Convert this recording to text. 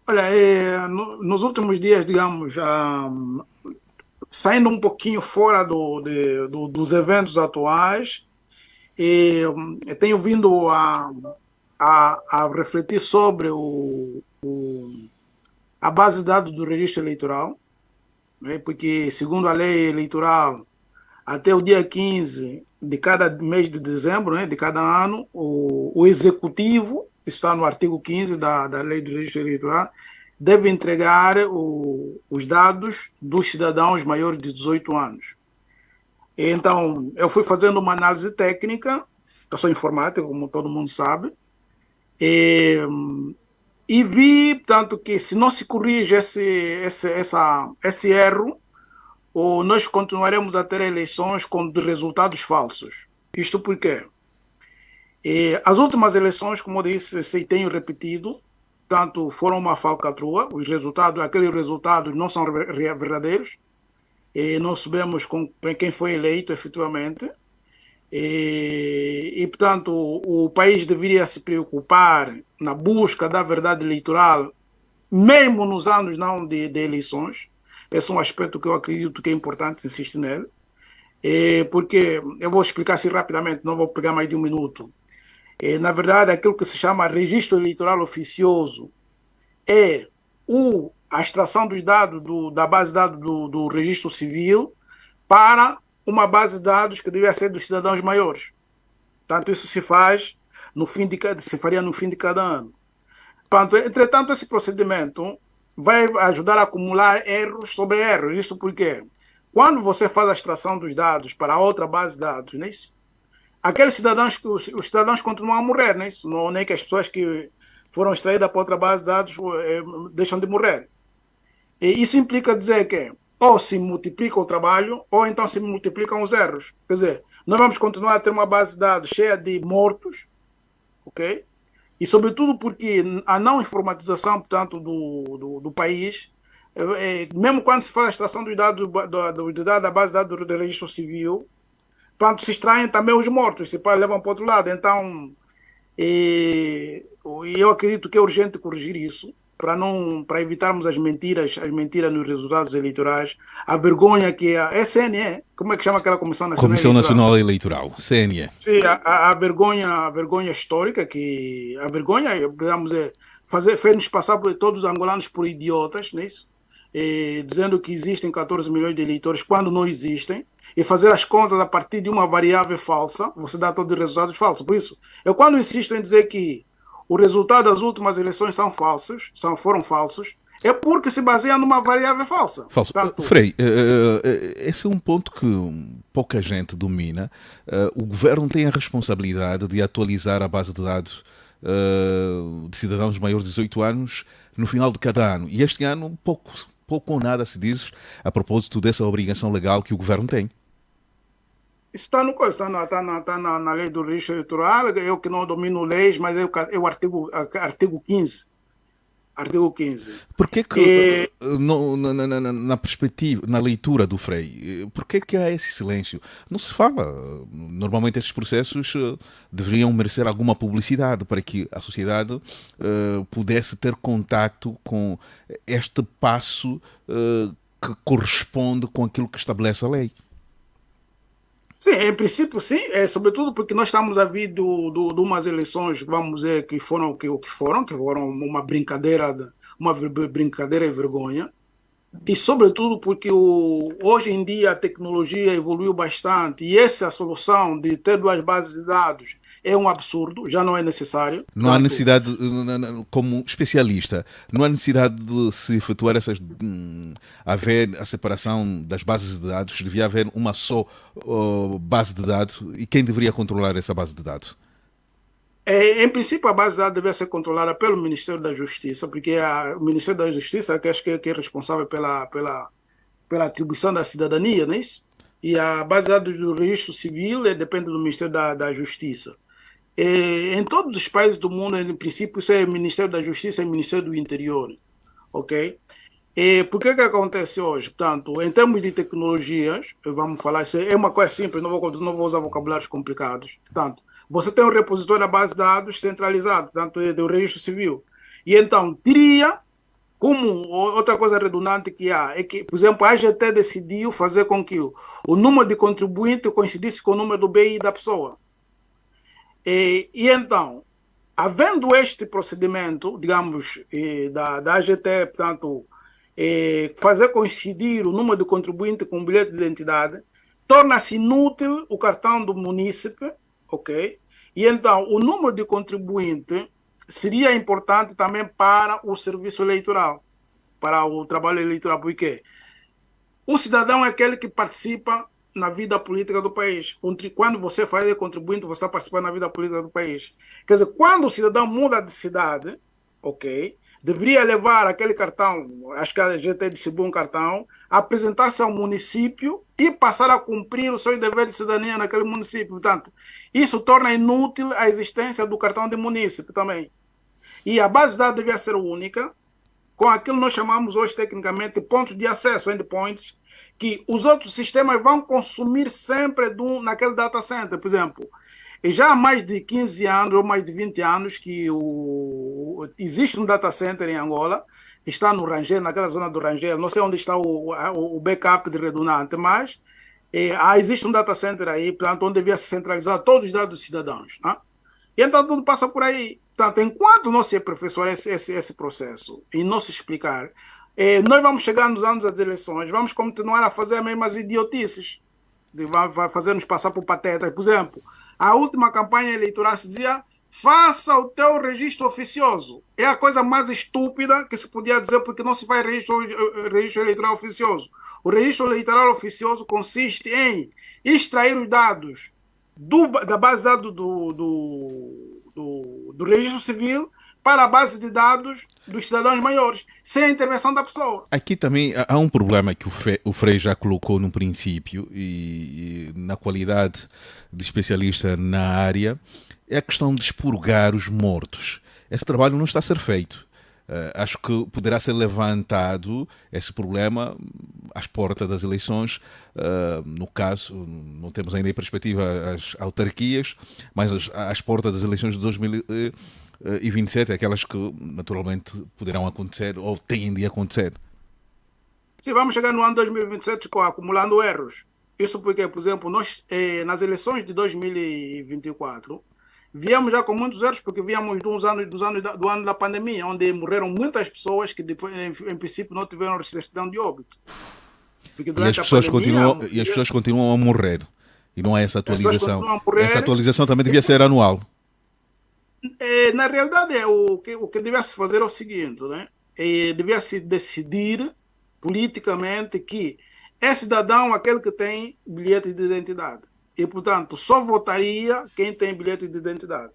Olha, nos últimos dias, digamos, saindo um pouquinho fora dos eventos atuais, eu tenho vindo a refletir sobre a base de dados do registro eleitoral, né? Porque, segundo a lei eleitoral, até o dia 15 de cada mês de dezembro, né, de cada ano, o executivo, está no artigo 15 da lei do registro eleitoral, deve entregar os dados dos cidadãos maiores de 18 anos. Então, eu fui fazendo uma análise técnica, eu sou informático, como todo mundo sabe, e, e vi, portanto, que se não se corrige esse erro, ou nós continuaremos a ter eleições com resultados falsos. Isto porque as últimas eleições, como eu disse, e tenho repetido, tanto foram uma falcatrua, os resultados, aqueles resultados não são verdadeiros, e não sabemos com quem foi eleito efetivamente, portanto, o país deveria se preocupar na busca da verdade eleitoral, mesmo nos anos não de eleições. Esse é um aspecto que eu acredito que é importante insistir nele, porque eu vou explicar assim rapidamente, não vou pegar mais de um minuto. Na verdade, aquilo que se chama registro eleitoral oficioso é a extração dos dados da base de dados do registro civil para uma base de dados que devia ser dos cidadãos maiores. Portanto, isso se faz se faria no fim de cada ano. Entretanto, esse procedimento vai ajudar a acumular erros sobre erros. Isso porque, quando você faz a extração dos dados para outra base de dados, não é isso? Aqueles cidadãos que os cidadãos continuam a morrer, não é isso? Não é que as pessoas que foram extraídas para outra base de dados deixam de morrer. E isso implica dizer que ou se multiplica o trabalho, ou então se multiplicam os erros. Quer dizer, nós vamos continuar a ter uma base de dados cheia de mortos, ok? E sobretudo porque a não informatização, portanto, do país, mesmo quando se faz a extração dos dados, da base de dados do registro civil, portanto, se extraem também os mortos, se levam para o outro lado. Então, eu acredito que é urgente corrigir isso, para evitarmos as mentiras nos resultados eleitorais, a vergonha que é CNE, como é que chama aquela Comissão Nacional Comissão Eleitoral? Nacional Eleitoral, CNE. Sim, a vergonha histórica, que a vergonha, digamos, fez-nos passar por todos os angolanos por idiotas, não é isso? Dizendo que existem 14 milhões de eleitores quando não existem, e fazer as contas a partir de uma variável falsa, você dá todos os resultados falsos. Por isso, eu quando insisto em dizer que o resultado das últimas eleições são falsos, foram falsos, é porque se baseia numa variável falsa. Falso. Portanto, Frei, esse é um ponto que pouca gente domina. O governo tem a responsabilidade de atualizar a base de dados de cidadãos maiores de 18 anos no final de cada ano. E este ano, pouco ou nada se diz a propósito dessa obrigação legal que o governo tem. isso está na lei do registro eleitoral, eu que não domino leis, mas é o artigo 15. Artigo 15. Por que que, E, na perspectiva, na leitura do Frei, por que que há esse silêncio? Não se fala. Normalmente esses processos deveriam merecer alguma publicidade para que a sociedade pudesse ter contacto com este passo que corresponde com aquilo que estabelece a lei. sim, em princípio, sim, sobretudo porque nós estamos a vir de umas eleições, vamos dizer, que foram uma brincadeira e vergonha. E, sobretudo, porque hoje em dia a tecnologia evoluiu bastante e essa solução de ter duas bases de dados é um absurdo, já não é necessário. Não há Portanto, necessidade, como especialista, não há necessidade de se efetuar haver a separação das bases de dados, devia haver uma só base de dados e quem deveria controlar essa base de dados? em princípio, a base de dados deve ser controlada pelo Ministério da Justiça, porque o Ministério da Justiça que acho que é responsável pela atribuição da cidadania, não é isso? E a base de dados do registro civil depende do Ministério da Justiça. Em todos os países do mundo, em princípio, isso é Ministério da Justiça e Ministério do Interior, ok? Por que acontece hoje? Portanto, em termos de tecnologias, vamos falar, isso é uma coisa simples, não vou usar vocabulários complicados. Portanto, você tem um repositório da base de dados centralizado, portanto, do registro civil. E então, teria Como outra coisa redundante que há é que, por exemplo, a AGT decidiu fazer com que o número de contribuinte coincidisse com o número do BI da pessoa. E então, havendo este procedimento, digamos, da AGT, portanto, fazer coincidir o número de contribuinte com o bilhete de identidade, torna-se inútil o cartão do munícipe, ok? E então, o número de contribuinte seria importante também para o serviço eleitoral, para o trabalho eleitoral, porque o cidadão é aquele que participa na vida política do país. Quando você faz contribuinte, você está participando na vida política do país. Quer dizer, quando o cidadão muda de cidade, ok, deveria levar aquele cartão, acho que a GT distribui um cartão, apresentar-se ao município e passar a cumprir o seu dever de cidadania naquele município. Portanto, isso torna inútil a existência do cartão de município também. E a base de dados devia ser única, com aquilo que nós chamamos hoje tecnicamente pontos de acesso, endpoints, que os outros sistemas vão consumir sempre naquele data center. Por exemplo, já há mais de 15 anos ou mais de 20 anos que existe um data center em Angola, que está no Rangel, naquela zona do Rangel, não sei onde está o backup de redundante, mas existe um data center aí, portanto, onde devia se centralizar todos os dados dos cidadãos. Né? E então tudo passa por aí. Portanto, enquanto não se aperfeiçoar esse processo e não se explicar, nós vamos chegar nos anos das eleições, vamos continuar a fazer as mesmas idiotices, vai fazer-nos passar por patetas. Por exemplo, a última campanha eleitoral se dizia: faça o teu registro oficioso. É a coisa mais estúpida que se podia dizer, porque não se faz registro eleitoral oficioso. O registro eleitoral oficioso consiste em extrair os dados da base de dados do registro civil para a base de dados dos cidadãos maiores, sem a intervenção da pessoa. Aqui também há um problema que o Frei já colocou no princípio e na qualidade de especialista na área, é a questão de expurgar os mortos. Esse trabalho não está a ser feito. Acho que poderá ser levantado esse problema às portas das eleições. No caso, não temos ainda em perspectiva as autarquias, mas às portas das eleições de 2027, aquelas que naturalmente poderão acontecer ou têm de acontecer. Se vamos chegar no ano 2027 acumulando erros. Isso porque, por exemplo, nós nas eleições de 2024 viemos já com muitos erros, porque viemos do ano da pandemia, onde morreram muitas pessoas que depois, em princípio, não tiveram certidão de óbito. E as pessoas continuam a morrer. E não há essa atualização. Essa atualização também devia ser anual. Na realidade, o que devia se fazer é o seguinte, né? Devia se decidir politicamente que é cidadão aquele que tem bilhete de identidade. E, portanto, só votaria quem tem bilhete de identidade.